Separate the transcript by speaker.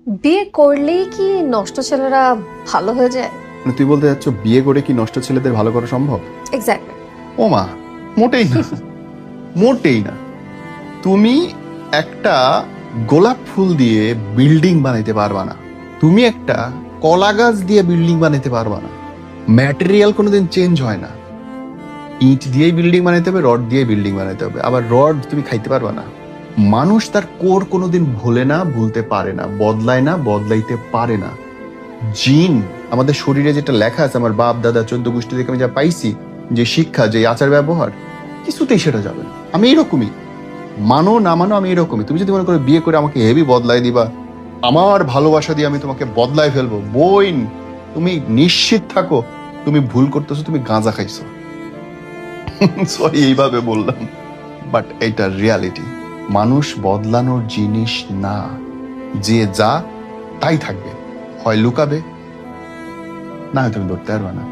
Speaker 1: বিয়ে করলেই কি নষ্ট ছেলেরা ভালো হয়ে যায়?
Speaker 2: মানে তুই বলতে যাচ্ছ বিয়ে করে কি নষ্ট ছেলেদের ভালো করা সম্ভব?
Speaker 1: এক্স্যাক্টলি।
Speaker 2: ও মা, মোটেই না। মোটেই না। তুমি একটা গোলাপ ফুল দিয়ে বিল্ডিং বানাইতে পারবা না। তুমি একটা কলা গাছ দিয়ে বিল্ডিং বানাইতে পারবা না। ম্যাটেরিয়াল কোনোদিন চেঞ্জ হয় না। ইট দিয়েই বিল্ডিং বানাইতে হবে, রড দিয়ে বিল্ডিং বানাইতে হবে। আবার রড তুমি খাইতে পারবা না। মানুষ তার কোর কোনোদিন ভোলে না, ভুলতে পারে না, বদলায় না, বদলাইতে পারে না। জিন আমাদের শরীরে যেটা লেখা আছে, আমার বাপ দাদা 14 গোষ্ঠী থেকে আমি যা পাইছি, যে শিক্ষা, যে আচার ব্যবহার, কিছুতেই সেটা যাবে না। আমি এরকমই, মানো না মানো আমি এরকমই। তুমি যদি মনে করো বিয়ে করে আমাকে হেভি বদলাই দিবা, আমার ভালোবাসা দিয়ে আমি তোমাকে বদলাই ফেলবো, বইন তুমি নিশ্চিত থাকো তুমি ভুল করতেছো, তুমি গাঁজা খাইছো। সরি এইভাবে বললাম, বাট এটা রিয়ালিটি। মানুষ বদলানোর জিনিস না। যে যা তাই থাকবে, হয় লুকাবে, না হয় তুমি ধরতে পারবে না।